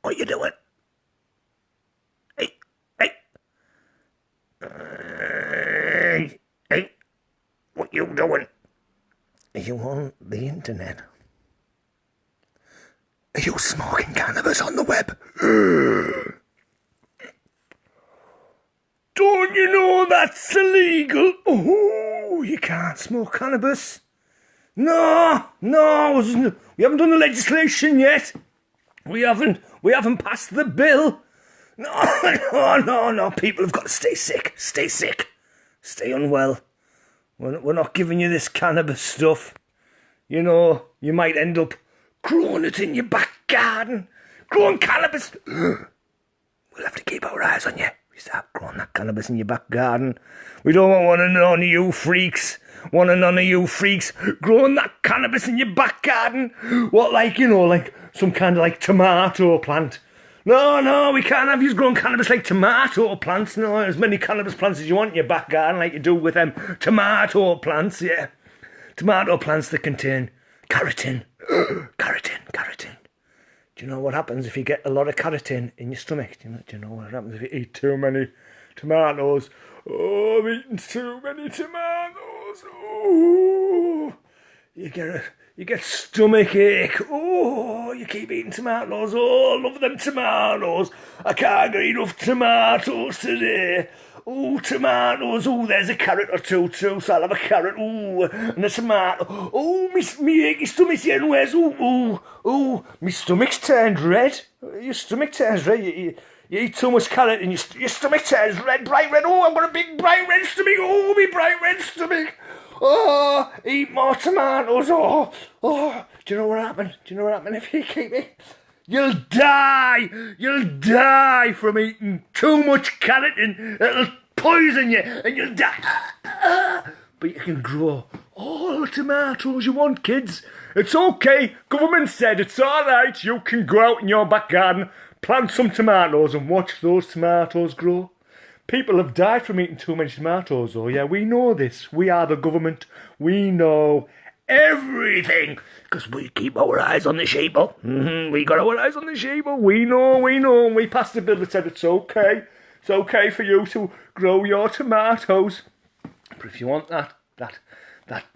What you doing? Hey, hey. Hey, what you doing? Are you on the internet? Are you smoking cannabis on the web? Don't you know that's illegal? Oh, you can't smoke cannabis. No, we haven't done the legislation yet. We haven't passed the bill. No, people have got to stay sick, stay unwell. We're not giving you this cannabis stuff. You know, you might end up growing it in your back garden. Growing cannabis. We'll have to keep our eyes on you. You start growing that cannabis in your back garden. We don't want none of you freaks. Growing that cannabis in your back garden. What, like some kind of like tomato plant. No, we can't have you growing cannabis like tomato plants. No, as many cannabis plants as you want in your back garden, like you do with them tomato plants, yeah. Tomato plants that contain keratin. Keratin. Do you know what happens if you get a lot of keratin in your stomach? Do you know what happens if you eat too many tomatoes? Oh, I'm eating too many tomatoes. Oh, you get stomach ache. Oh, you keep eating tomatoes. Oh, I love them tomatoes. I can't get enough tomatoes today. Oh, tomatoes. Oh, there's a carrot or two too, so I'll have a carrot. Oh, and a tomato. Oh, me achy stomach's getting worse. Oh, my stomach's turned red. Your stomach turns red. You eat too much carrot and your stomach turns red, bright red. Oh, I've got a big bright red stomach. Oh, me bright red stomach. Oh, eat more tomatoes. Oh. Do you know what happened? If you keep it? You'll die from eating too much keratin. It'll poison you and you'll die. But you can grow all the tomatoes you want, kids. It's okay. Government said it's all right. You can go out in your back garden, plant some tomatoes and watch those tomatoes grow. People have died from eating too many tomatoes, though. Yeah, we know this. We are the government. We know everything. Because we keep our eyes on the sheeple. We got our eyes on the sheeple. We know. And we passed a bill that said it's okay. It's okay for you to grow your tomatoes. But if you want that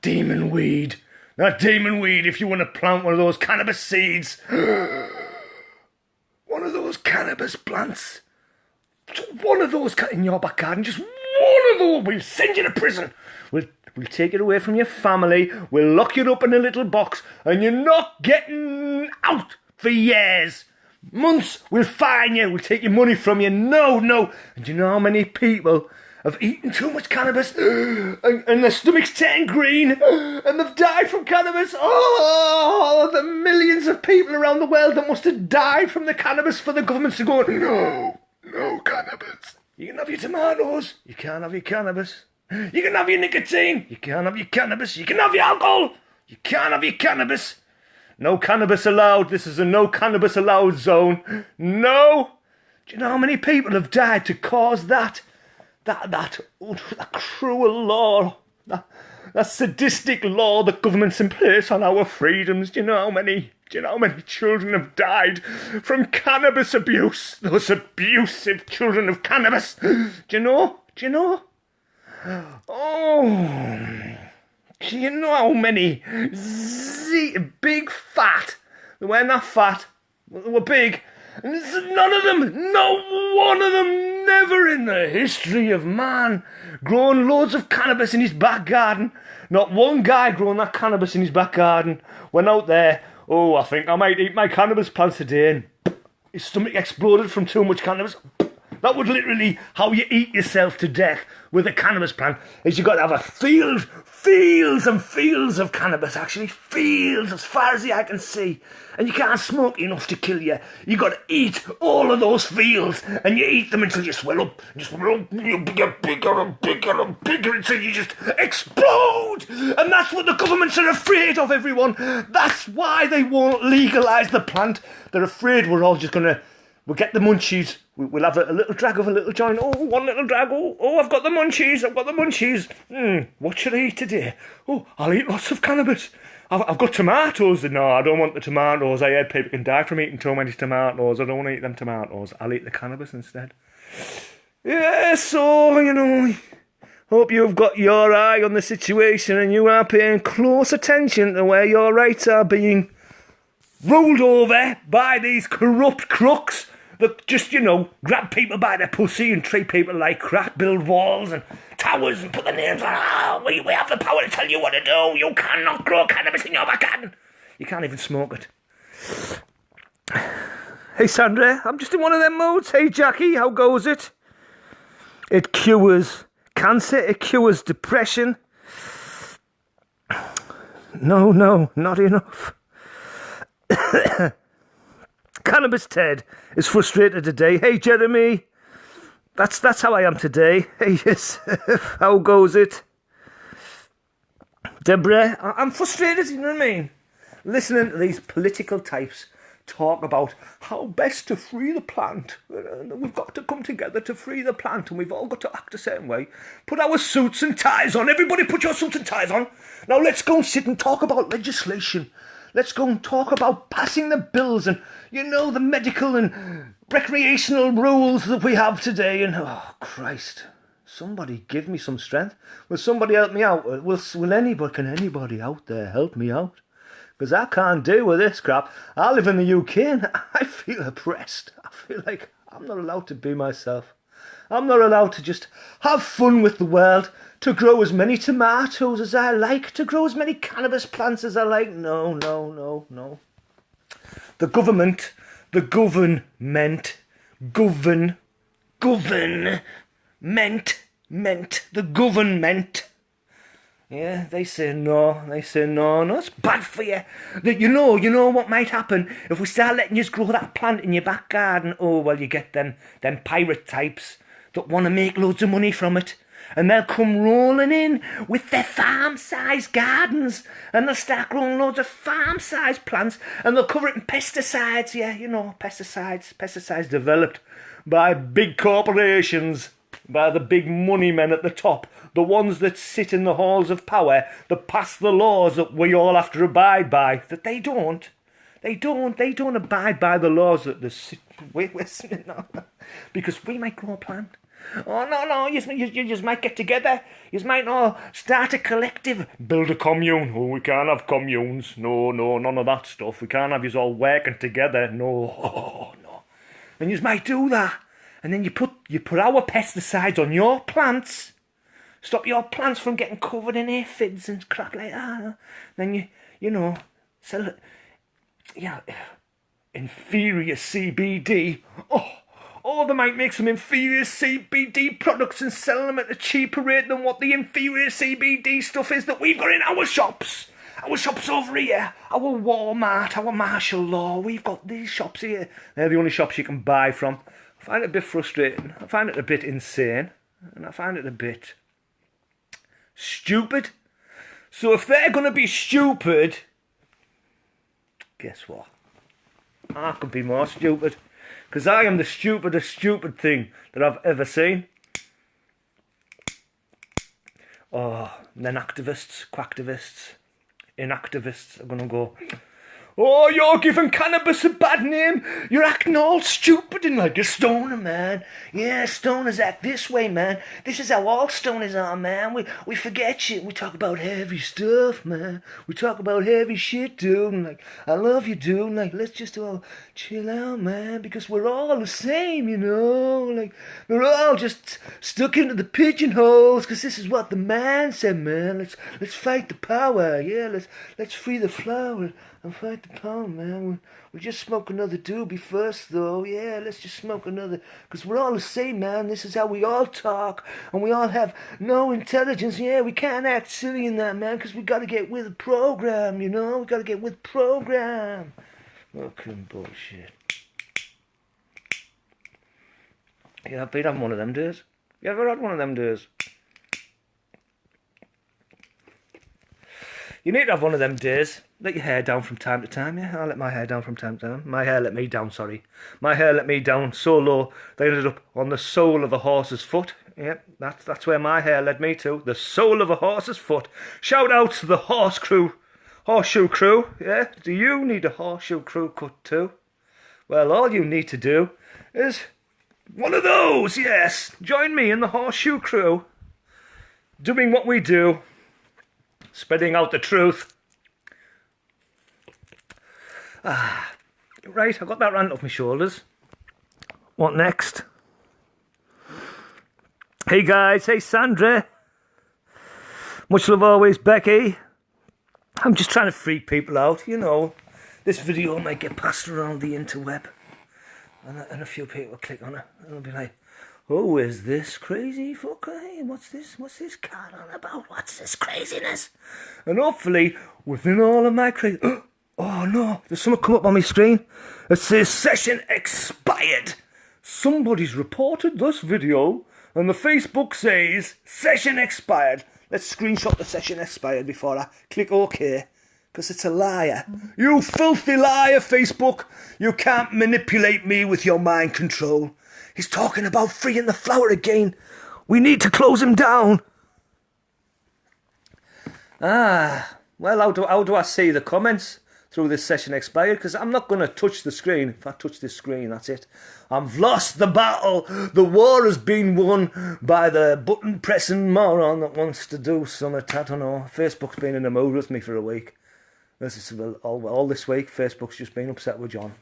demon weed, if you want to plant one of those cannabis seeds, one of those cannabis plants, one of those in your back garden, just one of those, we'll send you to prison. We'll take it away from your family. We'll lock you up in a little box and you're not getting out for years. Months. We'll fine you. We'll take your money from you. No. And do you know how many people have eaten too much cannabis and their stomachs turn green and they've died from cannabis? Oh, the millions of people around the world that must have died from the cannabis for the governments to go, no cannabis. You can have your tomatoes. You can't have your cannabis. You can have your nicotine. You can't have your cannabis. You can have your alcohol. You can't have your cannabis. No cannabis allowed. This is a no cannabis allowed zone. No. Do you know how many people have died to cause that cruel law, that sadistic law that government's in place on our freedoms? Do you know how many children have died from cannabis abuse? Those abusive children of cannabis. Do you know? Oh, do you know how many big fat? They weren't that fat. They were big. And not one of them, never in the history of man, growing loads of cannabis in his back garden. Not one guy growing that cannabis in his back garden went out there, oh, I think I might eat my cannabis plants today, and his stomach exploded from too much cannabis. That would literally how you eat yourself to death with a cannabis plant, is you've got to have a fields and fields of cannabis, actually, fields as far as the eye can see. And you can't smoke enough to kill you. You've got to eat all of those fields, and you eat them until you swell up. You get bigger and bigger until you just explode. And that's what the governments are afraid of, everyone. That's why they won't legalise the plant. They're afraid we're all just going to... We'll get the munchies. We'll have a little drag of a little joint. Oh, one little drag. Oh, I've got the munchies. What should I eat today? Oh, I'll eat lots of cannabis. I've got tomatoes. No, I don't want the tomatoes. I heard people can die from eating too many tomatoes. I don't want to eat them tomatoes. I'll eat the cannabis instead. Yeah, so, hope you've got your eye on the situation and you are paying close attention to where your rights are being ruled over by these corrupt crooks that just, grab people by their pussy and treat people like crap, build walls and towers and put their names on. We have the power to tell you what to do. You cannot grow cannabis in your back garden. You can't even smoke it. Hey, Sandra, I'm just in one of them moods. Hey, Jackie, how goes it? It cures cancer. It cures depression. No, not enough. Cannabis Ted is frustrated today. Hey, Jeremy. That's how I am today. Hey, yes. How goes it? Deborah, I'm frustrated, you know what I mean? Listening to these political types talk about how best to free the plant. We've got to come together to free the plant and we've all got to act a certain way. Put our suits and ties on. Everybody put your suits and ties on. Now let's go and sit and talk about legislation. Let's go and talk about passing the bills and, the medical and recreational rules that we have today. And, oh, Christ, somebody give me some strength. Will somebody help me out? Can anybody out there help me out? Because I can't deal with this crap. I live in the UK and I feel oppressed. I feel like I'm not allowed to be myself. I'm not allowed to just have fun with the world, to grow as many tomatoes as I like, to grow as many cannabis plants as I like. No. The government, yeah, they say no, it's bad for you. You know what might happen if we start letting you grow that plant in your back garden? Oh, well, you get them pirate types that want to make loads of money from it. And they'll come rolling in with their farm-sized gardens and they'll start growing loads of farm-sized plants and they'll cover it in pesticides. Yeah, pesticides developed by big corporations, by the big money men at the top, the ones that sit in the halls of power, that pass the laws that we all have to abide by, that they don't. They don't abide by the laws that we're sitting on. Because we might grow a plant. Oh, no, you just might get together. You might all start a collective, build a commune. Oh, we can't have communes. No, none of that stuff. We can't have you all working together. No. And you might do that. And then you put our pesticides on your plants. Stop your plants from getting covered in aphids and crap like that. Then you sell it. Yeah, inferior CBD. Oh, they might make some inferior CBD products and sell them at a cheaper rate than what the inferior CBD stuff is that we've got in our shops. Our shops over here, our Walmart, our martial law, we've got these shops here. They're the only shops you can buy from. I find it a bit frustrating. I find it a bit insane. And I find it a bit stupid. So if they're going to be stupid, guess what? I could be more stupid. Because I am the stupidest stupid thing that I've ever seen. Oh, and then activists, quacktivists, inactivists are going to go, oh, you're giving cannabis a bad name. You're acting all stupid and like a stoner, man. Yeah, stoners act this way, man. This is how all stoners are, man. We forget shit. We talk about heavy stuff, man. We talk about heavy shit, dude. And like, I love you, dude. And like, let's just all chill out, man. Because we're all the same, Like, we're all just stuck into the pigeonholes. Because this is what the man said, man. Let's fight the power. Yeah, let's free the flower. And fight the power, man. We just smoke another doobie first, though. Yeah, let's just smoke another. Because we're all the same, man. This is how we all talk. And we all have no intelligence. Yeah, we can't act silly in that, man. Because we got to get with the program, We got to get with the program. Fucking bullshit. Yeah, I've been having one of them days. You ever had one of them days? You need to have one of them days. Let your hair down from time to time, yeah? I let my hair down from time to time. My hair let me down, sorry. My hair let me down so low, they ended up on the sole of a horse's foot. Yeah, that's where my hair led me to. The sole of a horse's foot. Shout out to the horse crew. Horseshoe crew, yeah? Do you need a horseshoe crew cut too? Well, all you need to do is one of those, yes. Join me in the horseshoe crew, doing what we do, spreading out the truth. Right, I got that rant off my shoulders. What next? Hey guys, hey Sandra. Much love always, Becky. I'm just trying to freak people out, you know. This video might get passed around the interweb. And a few people will click on it. And they'll be like, who is this crazy fucker? Hey, what's this cat on about? What's this craziness? And hopefully, within all of my crazy... Oh no, there's something come up on my screen. It says session expired. Somebody's reported this video and the Facebook says session expired. Let's screenshot the session expired before I click OK, because it's a liar. You filthy liar, Facebook. You can't manipulate me with your mind control. He's talking about freeing the flower again. We need to close him down. Well, how do I see the comments through this session expired? Because I'm not going to touch the screen. If I touch this screen, that's it. I've lost the battle. The war has been won by the button-pressing moron that wants to do something. I don't know. Facebook's been in the mood with me for a week. This is all this week. Facebook's just been upset with John,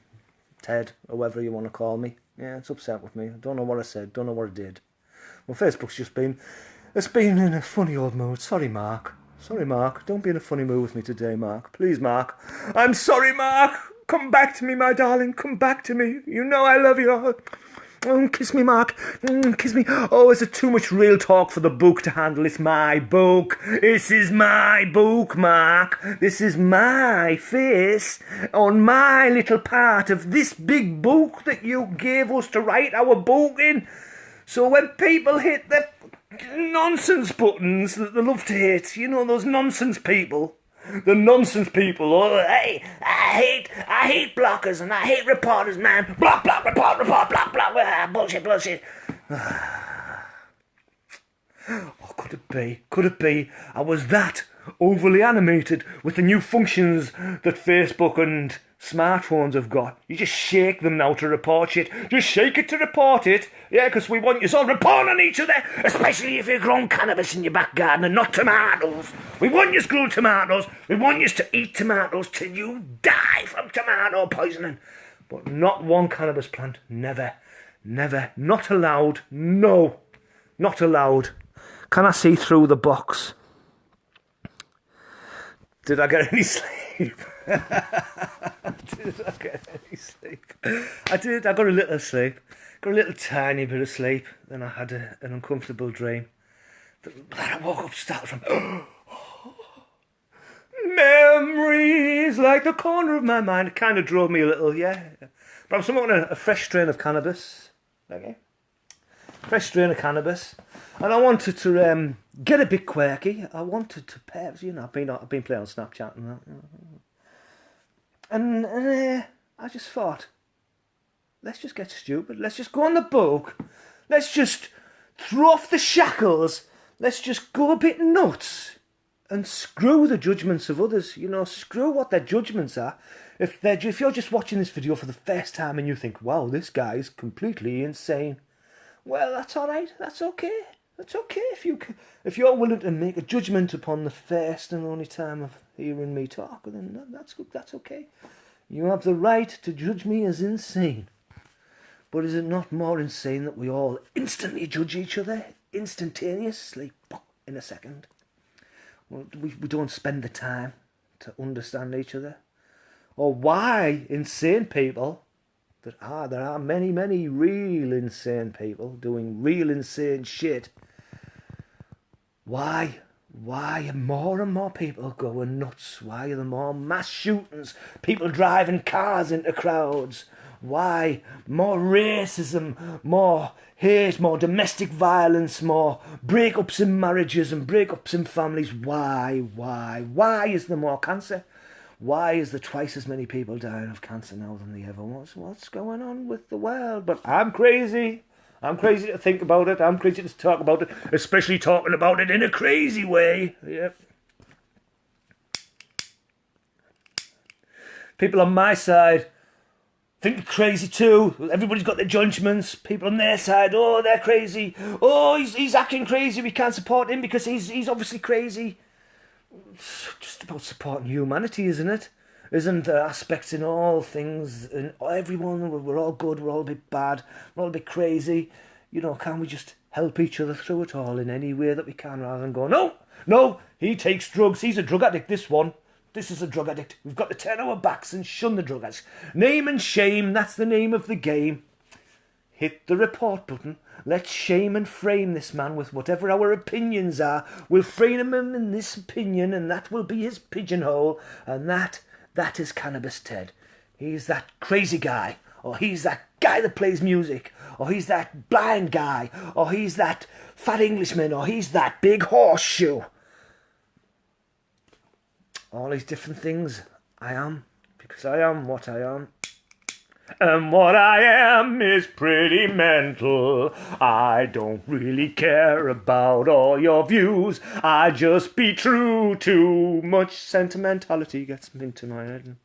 Ted, or whoever you want to call me. Yeah, it's upset with me. I don't know what I said. Don't know what I did. Well, Facebook's just been... It's been in a funny old mood. Sorry, Mark. Sorry, Mark. Don't be in a funny mood with me today, Mark. Please, Mark. I'm sorry, Mark. Come back to me, my darling. Come back to me. You know I love you. Oh, kiss me, Mark. Kiss me. Oh, is it too much real talk for the book to handle? It's my book. This is my book, Mark. This is my face on my little part of this big book that you gave us to write our book in. So when people hit the nonsense buttons that they love to hit, you know, those nonsense people. The nonsense people. Oh, hey, I hate bloggers and I hate reporters, man. Block, report, block, bullshit. Oh, could it be? I was that overly animated with the new functions that Facebook and smartphones have got. You just shake them now to report shit. Just shake it to report it. Yeah, because we want you all reporting on each other, especially if you've grown cannabis in your back garden and not tomatoes. We want you to grow tomatoes. We want you to eat tomatoes till you die from tomato poisoning. But not one cannabis plant. Never. Not allowed. No. Not allowed. Can I see through the box? Did I get any sleep? Did I get any sleep? I did. I got a little sleep. Got a little tiny bit of sleep. Then I had an uncomfortable dream. Then I woke up startled from... Memories like the corner of my mind. It kind of drove me a little, yeah. But I'm smoking a fresh strain of cannabis. Okay. Fresh strain of cannabis. And I wanted to get a bit quirky. I wanted to pair, you know, I've been playing on Snapchat and that. And I just thought, let's just get stupid. Let's just go on the book. Let's just throw off the shackles. Let's just go a bit nuts and screw the judgments of others. You know, screw what their judgments are. If you're just watching this video for the first time and you think, wow, this guy's completely insane. Well, that's all right. That's okay. That's okay if you're willing to make a judgment upon the first and only time of hearing me talk. Then that's good. That's okay. You have the right to judge me as insane. But is it not more insane that we all instantly judge each other, instantaneously, in a second? Well, we don't spend the time to understand each other, or why insane people. There are many real insane people doing real insane shit. Why are more and more people going nuts? Why are there more mass shootings? People driving cars into crowds? Why? More racism, more hate, more domestic violence, more breakups in marriages and breakups in families. Why? Why is there more cancer? Why is there twice as many people dying of cancer now than there ever was? What's going on with the world? But I'm crazy. I'm crazy to think about it. I'm crazy to talk about it, especially talking about it in a crazy way. Yep. People on my side think you're crazy too. Everybody's got their judgments. People on their side, oh, they're crazy. Oh, he's acting crazy. We can't support him because he's obviously crazy. It's just about supporting humanity, isn't it? Isn't there aspects in all things, in everyone, we're all good, we're all a bit bad, we're all a bit crazy. You know, can't we just help each other through it all in any way that we can, rather than go, no, he takes drugs, he's a drug addict, this one. This is a drug addict. We've got to turn our backs and shun the drug addicts. Name and shame, that's the name of the game. Hit the report button. Let's shame and frame this man with whatever our opinions are. We'll frame him in this opinion, and that will be his pigeonhole, and that is Cannabis Ted. He's that crazy guy, or he's that guy that plays music, or he's that blind guy, or he's that fat Englishman, or he's that big horseshoe. All these different things I am, because I am what I am. And what I am is pretty mental. I don't really care about all your views. I just be true. Too much sentimentality gets into my head.